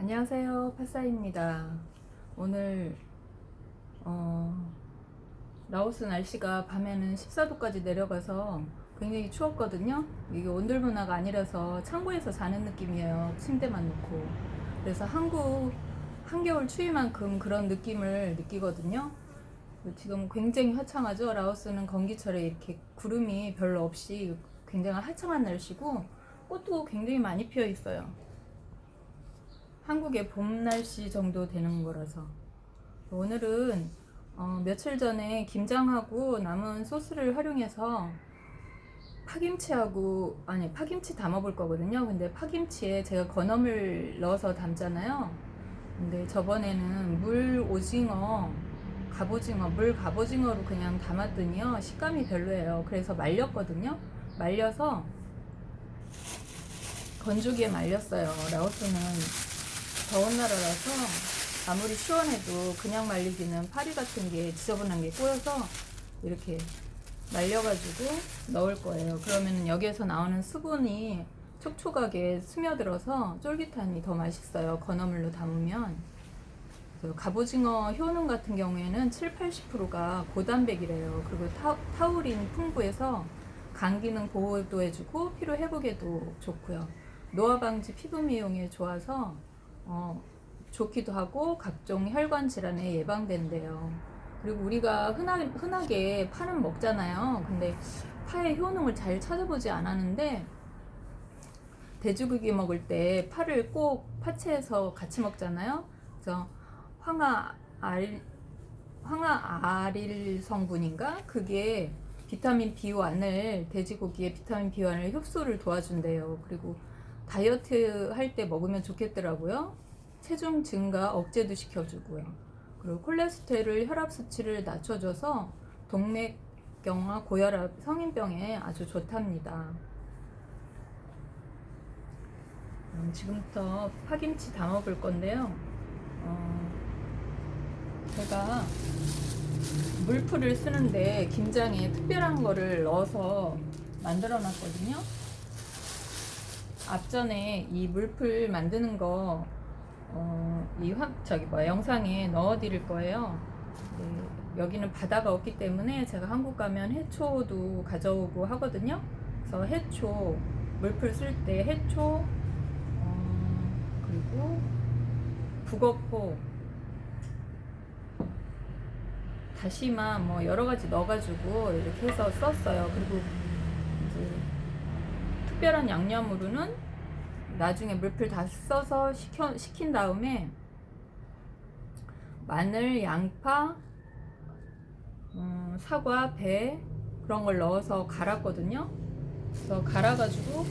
안녕하세요, 파사입니다. 오늘 라오스 날씨가 밤에는 14도까지 내려가서 굉장히 추웠거든요. 이게 온돌 문화가 아니라서 창고에서 자는 느낌이에요. 침대만 놓고. 그래서 한국 한겨울 추위만큼 그런 느낌을 느끼거든요. 지금 굉장히 화창하죠. 라오스는 건기철에 이렇게 구름이 별로 없이 굉장히 화창한 날씨고 꽃도 굉장히 많이 피어 있어요. 한국의 봄 날씨 정도 되는 거라서. 오늘은 며칠 전에 김장하고 남은 소스를 활용해서 파김치 담아볼 거거든요. 근데 파김치에 제가 건어물 넣어서 담잖아요. 근데 저번에는 물 갑오징어로 그냥 담았더니요, 식감이 별로예요. 그래서 말렸거든요. 말려서 건조기에 말렸어요. 라오스는 더운 나라라서 아무리 시원해도 그냥 말리기는 파리 같은 게 지저분한 게 꼬여서 이렇게 말려가지고 넣을 거예요. 그러면 여기에서 나오는 수분이 촉촉하게 스며들어서 쫄깃하니 더 맛있어요. 건어물로 담으면. 갑오징어 효능 같은 경우에는 7~80%가 고단백이래요. 그리고 타우린 풍부해서 간 기능 보호도 해주고 피로 회복에도 좋고요. 노화 방지, 피부 미용에 좋아서 좋기도 하고 각종 혈관 질환에 예방된대요. 그리고 우리가 흔하게 파는 먹잖아요. 근데 파의 효능을 잘 찾아보지 않았는데, 돼지고기 먹을 때 파를 꼭 파채에서 같이 먹잖아요. 그래서 황화아릴 성분인가? 그게 비타민 B1을, 돼지고기의 비타민 B1을 흡수를 도와준대요. 그리고 다이어트 할 때 먹으면 좋겠더라고요. 체중 증가 억제도 시켜주고요. 그리고 콜레스테롤, 혈압 수치를 낮춰줘서 동맥경화, 고혈압, 성인병에 아주 좋답니다. 지금부터 파김치 담아볼 건데요. 제가 물풀을 쓰는데 김장에 특별한 거를 넣어서 만들어 놨거든요. 앞전에 이 물풀 만드는 거 영상에 넣어 드릴 거예요. 네, 여기는 바다가 없기 때문에 제가 한국 가면 해초도 가져오고 하거든요. 그래서 해초, 물풀 쓸 때 해초, 그리고 북어포, 다시마 뭐 여러 가지 넣어가지고 이렇게 해서 썼어요. 그리고 이제 특별한 양념으로는 나중에 물풀 다 써서 식힌 다음에 마늘, 양파, 사과, 배 그런 걸 넣어서 갈았거든요. 그래서 갈아가지고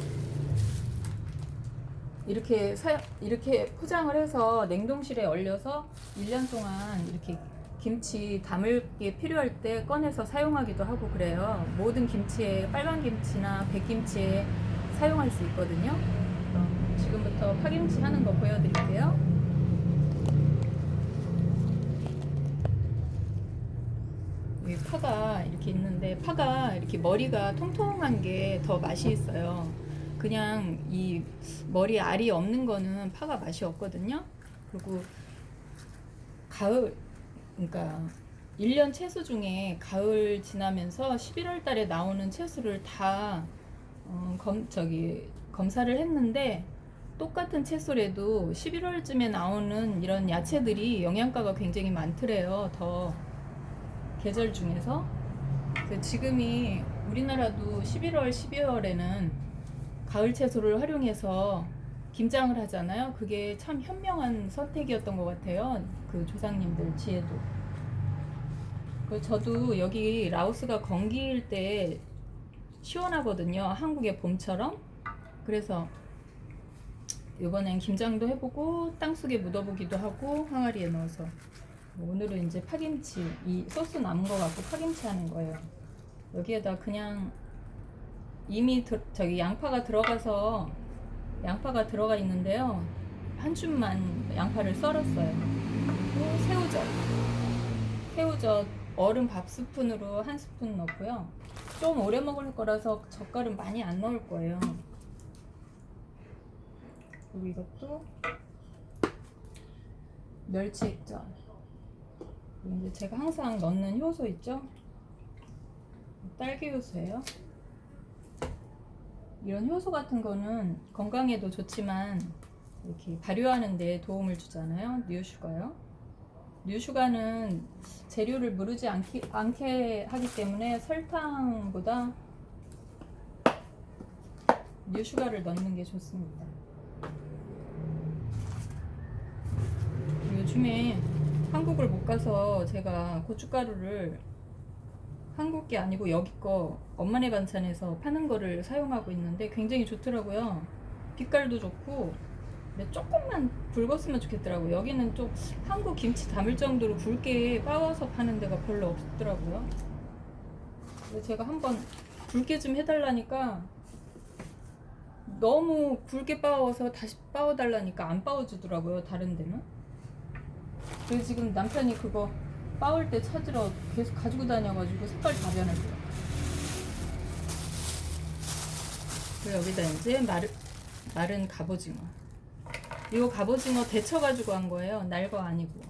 이렇게 포장을 해서 냉동실에 얼려서 1년 동안 이렇게 김치 담을 게 필요할 때 꺼내서 사용하기도 하고 그래요. 모든 김치에, 빨간 김치나 백김치에 사용할 수 있거든요. 그럼 지금부터 파김치 하는 거 보여드릴게요. 여기 파가 이렇게 있는데, 파가 이렇게 머리가 통통한 게 더 맛이 있어요. 그냥 이 머리 알이 없는 거는 파가 맛이 없거든요. 그리고 가을, 그러니까 1년 채소 중에 가을 지나면서 11월 달에 나오는 채소를 다 검사를 했는데, 똑같은 채소라도 11월쯤에 나오는 이런 야채들이 영양가가 굉장히 많더래요. 더 계절 중에서. 지금이 우리나라도 11월, 12월에는 가을 채소를 활용해서 김장을 하잖아요. 그게 참 현명한 선택이었던 것 같아요. 그 조상님들 지혜도. 저도 여기 라오스가 건기일 때 시원하거든요. 한국의 봄처럼. 그래서 이번엔 김장도 해보고 땅속에 묻어보기도 하고 항아리에 넣어서. 오늘은 이제 파김치, 이 소스 남은 거 갖고 파김치 하는 거예요. 여기에다 그냥 이미 양파가 들어가 있는데요. 한 줌만 양파를 썰었어요. 그리고 새우젓 얼음 밥 스푼으로 1스푼 넣고요. 좀 오래 먹을 거라서 젓갈은 많이 안 넣을 거예요. 그리고 이것도 멸치 액젓. 이제 제가 항상 넣는 효소 있죠? 딸기 효소예요. 이런 효소 같은 거는 건강에도 좋지만 이렇게 발효하는 데 도움을 주잖아요. 뉴슈가요. 뉴슈가는 재료를 무르지 않게 하기 때문에 설탕보다 뉴슈가를 넣는 게 좋습니다. 요즘에 한국을 못 가서 제가 고춧가루를 한국 게 아니고 여기 거 엄마네 반찬에서 파는 거를 사용하고 있는데 굉장히 좋더라고요. 빛깔도 좋고 근데 조금만 붉었으면 좋겠더라고요. 여기는 좀 한국 김치 담을 정도로 굵게 빻아서 파는 데가 별로 없더라고요. 근데 제가 한번 굵게 좀 해달라니까 너무 굵게 빻아서 다시 빻아달라니까 안 빻아주더라고요. 다른 데는. 그래서 지금 남편이 그거 빻을 때 찾으러 계속 가지고 다녀가지고 색깔 다 변했어요. 그리고 여기다 이제 마른 갑오징어. 이거 갑오징어 데쳐가지고 한 거예요. 날 거 아니고.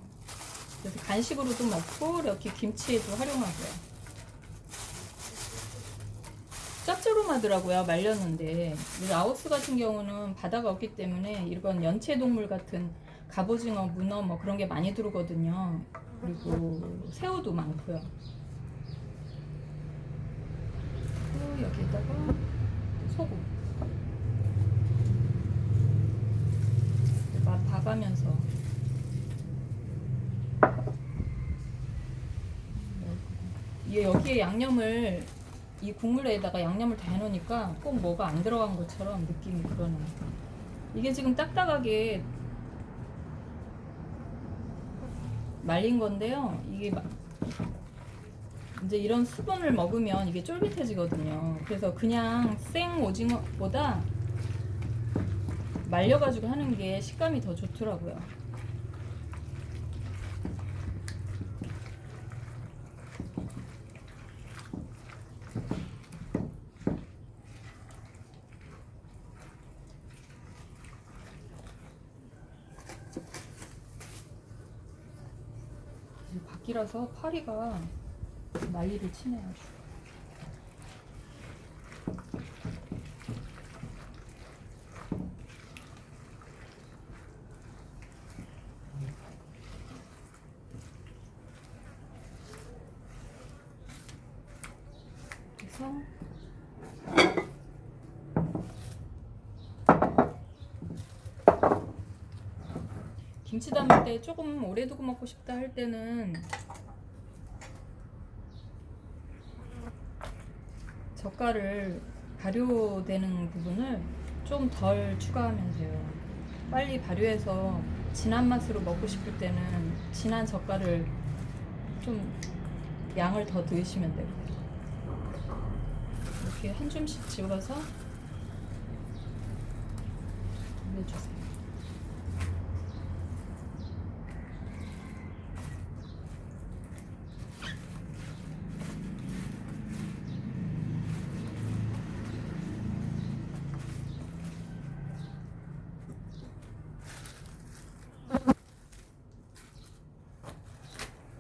그래서 간식으로도 먹고 이렇게 김치에도 활용하고요. 짭조름하더라고요. 말렸는데 라오스 같은 경우는 바다가 없기 때문에 이런 연체동물 같은 갑오징어, 문어 뭐 그런 게 많이 들어오거든요. 그리고 새우도 많고요. 그리고 여기에다가 소금 맛 봐가면서 여기에 양념을 이 국물에다가 양념을 다 해놓으니까 꼭 뭐가 안 들어간 것처럼 느낌이 그러네요. 이게 지금 딱딱하게 말린 건데요. 이게 이제 이런 수분을 먹으면 이게 쫄깃해지거든요. 그래서 그냥 생 오징어보다 말려가지고 하는 게 식감이 더 좋더라고요. 밖이라서 파리가 난리를 치네요. 그래서 김치 담을 때 조금 오래 두고 먹고 싶다 할 때는 젓갈을 발효되는 부분을 좀 덜 추가하면 돼요. 빨리 발효해서 진한 맛으로 먹고 싶을 때는 진한 젓갈을 좀 양을 더 넣으시면 되고 이렇게 한 줌씩 집어서 올려주세요.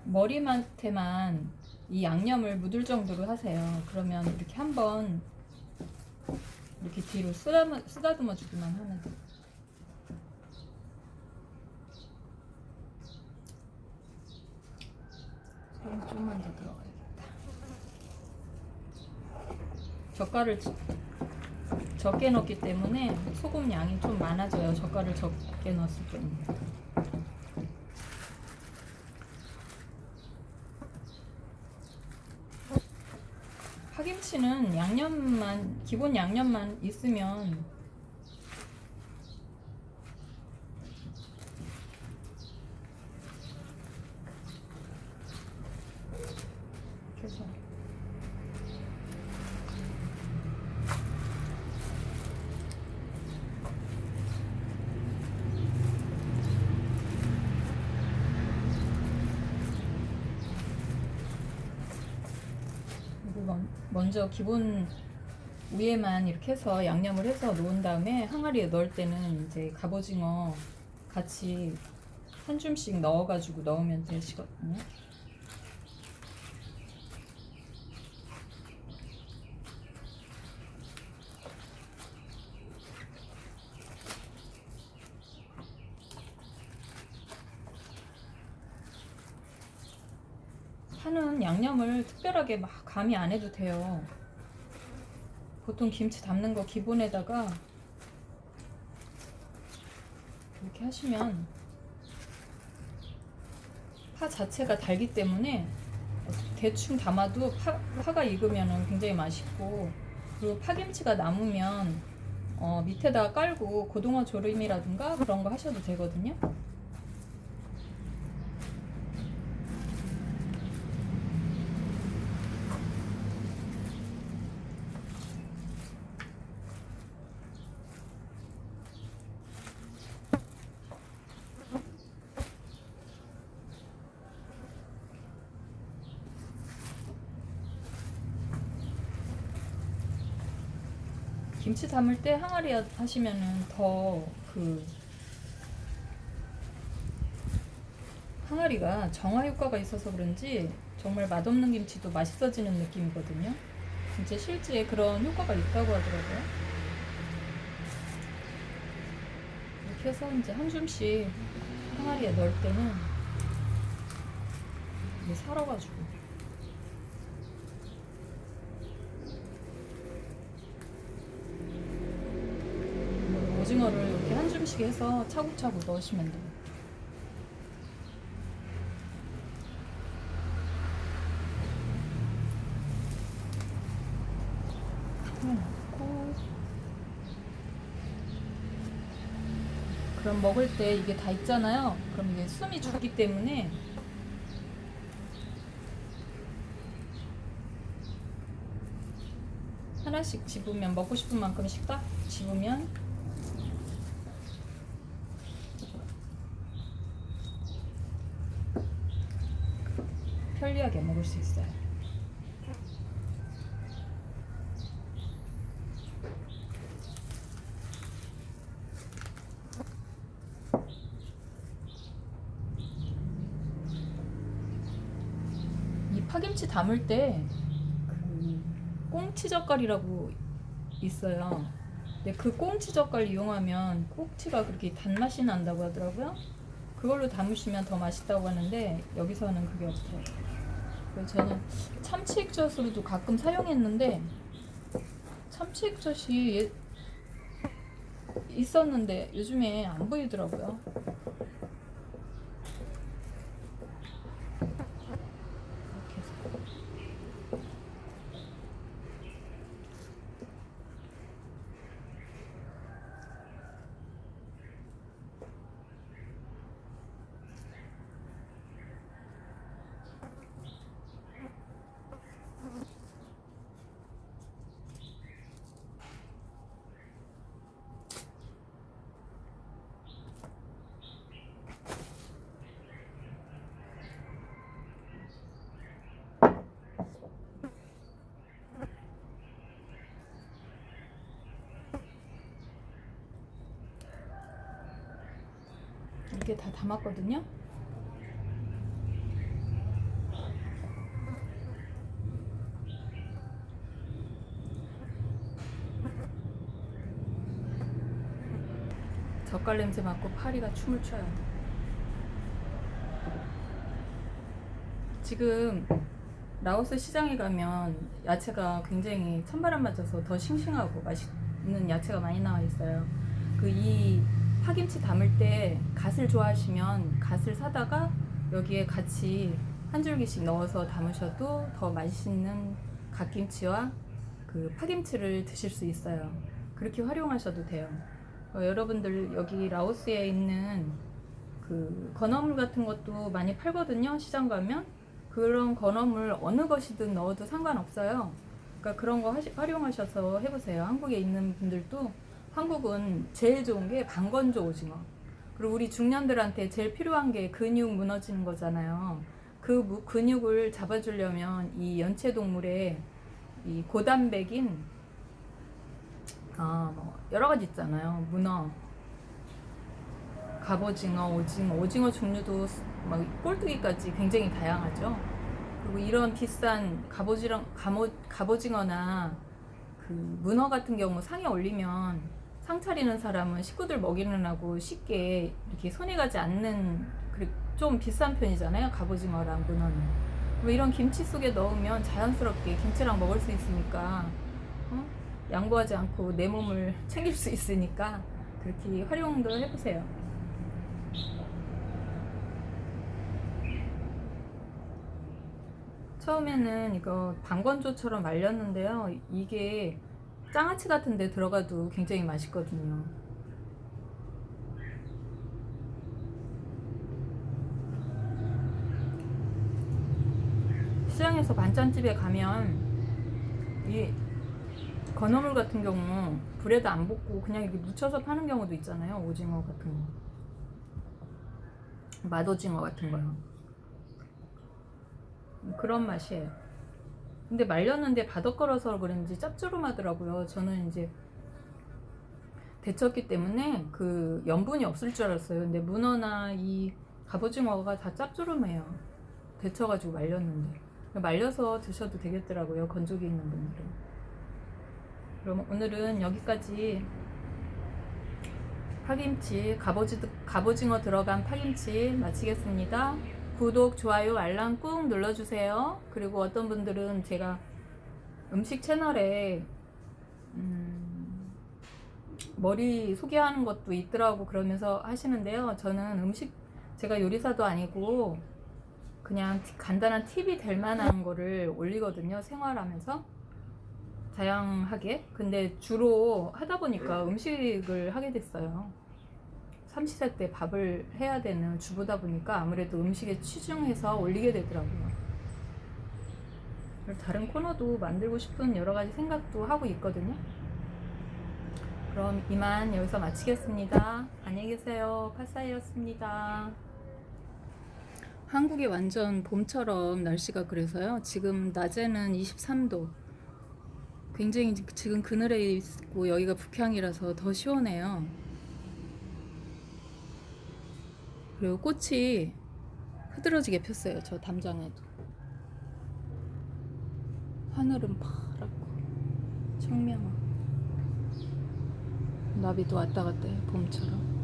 머리맡에만 이 양념을 묻을 정도로 하세요. 그러면 이렇게 한번 이렇게 뒤로 쓰다듬어 주기만 하면 돼요. 소금 좀만 더 들어가야겠다. 젓갈을 적게 넣기 때문에 소금 양이 좀 많아져요. 젓갈을 적게 넣었을 때는. 파김치는 양념만, 기본 양념만 있으면 그래서 먼저 기본 위에만 이렇게 해서 양념을 해서 놓은 다음에 항아리에 넣을 때는 이제 갑오징어 같이 한 줌씩 넣어가지고 넣으면 되시거든요. 파는 양념을 특별하게 막 가미 안 해도 돼요. 보통 김치 담는 거 기본에다가 이렇게 하시면 파 자체가 달기 때문에 대충 담아도 파가 익으면 굉장히 맛있고, 그리고 파김치가 남으면 밑에다가 깔고 고등어 조림이라든가 그런 거 하셔도 되거든요. 김치 담을 때 항아리 하시면은 더 항아리가 정화 효과가 있어서 그런지 정말 맛없는 김치도 맛있어지는 느낌이거든요. 진짜 실제 그런 효과가 있다고 하더라고요. 이렇게 해서 이제 한 줌씩 항아리에 넣을 때는 이게 살아가지고 오징어를 이렇게 한 줌씩 해서 차곡차곡 넣으시면 돼요. 넣고, 그럼 먹을 때 이게 다 익잖아요. 그럼 이게 숨이 죽기 때문에 하나씩 집으면, 먹고 싶은 만큼씩 딱 집으면 편리하게 먹을 수 있어요. 이 파김치 담을 때 꽁치 젓갈이라고 있어요. 근데 그 꽁치 젓갈 이용하면 꽁치가 그렇게 단맛이 난다고 하더라고요. 그걸로 담으시면 더 맛있다고 하는데 여기서는 그게 없더라고요. 그래서 저는 참치액젓으로도 가끔 사용했는데, 참치액젓이 있었는데 요즘에 안 보이더라고요. 이렇게 해서. 이게 다 담았거든요. 젓갈 냄새 맡고 파리가 춤을 춰요. 지금 라오스 시장에 가면 야채가 굉장히 찬바람 맞아서 더 싱싱하고 맛있는 야채가 많이 나와 있어요. 이 파김치 담을 때 갓을 좋아하시면 갓을 사다가 여기에 같이 한 줄기씩 넣어서 담으셔도 더 맛있는 갓김치와 그 파김치를 드실 수 있어요. 그렇게 활용하셔도 돼요. 여러분들 여기 라오스에 있는 그 건어물 같은 것도 많이 팔거든요. 시장 가면 그런 건어물 어느 것이든 넣어도 상관없어요. 그러니까 그런 거 활용하셔서 해보세요. 한국에 있는 분들도, 한국은 제일 좋은 게 방건조 오징어. 그리고 우리 중년들한테 제일 필요한 게 근육 무너지는 거잖아요. 그 근육을 잡아주려면 이 연체동물의 이 고단백인 뭐 여러 가지 있잖아요. 문어, 갑오징어, 오징어 종류도 막 꼴뚜기까지 굉장히 다양하죠. 그리고 이런 비싼 갑오징어나 그 문어 같은 경우 상에 올리면 상 차리는 사람은 식구들 먹이느라고 쉽게 이렇게 손이 가지 않는 좀 비싼 편이잖아요. 갑오징어랑 문어는. 뭐 이런 김치 속에 넣으면 자연스럽게 김치랑 먹을 수 있으니까 양보하지 않고 내 몸을 챙길 수 있으니까 그렇게 활용도 해보세요. 처음에는 이거 방건조처럼 말렸는데요. 이게 장아찌 같은 데 들어가도 굉장히 맛있거든요. 시장에서 반찬집에 가면 이 건어물 같은 경우 불에다 안 볶고 그냥 이렇게 묻혀서 파는 경우도 있잖아요. 오징어 같은 거, 맛오징어 같은 거요. 그런 맛이에요. 근데 말렸는데 바닥걸어서 그런지 짭조름하더라고요. 저는 이제 데쳤기 때문에 그 염분이 없을 줄 알았어요. 근데 문어나 이 갑오징어가 다 짭조름해요. 데쳐가지고 말렸는데. 말려서 드셔도 되겠더라고요. 건조기 있는 분들은. 그럼 오늘은 여기까지 파김치, 갑오징어 들어간 파김치 마치겠습니다. 구독, 좋아요, 알람 꾹 눌러주세요. 그리고 어떤 분들은 제가 음식 채널에 머리 소개하는 것도 있더라고 그러면서 하시는데요. 저는 제가 요리사도 아니고 그냥 간단한 팁이 될 만한 거를 올리거든요. 생활하면서 다양하게. 근데 주로 하다 보니까 음식을 하게 됐어요. 삼시세 때 밥을 해야 되는 주부다 보니까 아무래도 음식에 치중해서 올리게 되더라고요. 다른 코너도 만들고 싶은 여러 가지 생각도 하고 있거든요. 그럼 이만 여기서 마치겠습니다. 안녕히 계세요. 파사이였습니다. 한국이 완전 봄처럼 날씨가 그래서요. 지금 낮에는 23도. 굉장히 지금 그늘에 있고 여기가 북향이라서 더 시원해요. 그리고 꽃이 흐드러지게 폈어요. 저 담장에도. 하늘은 파랗고 청명하고 나비도 왔다 갔다 해요. 봄처럼.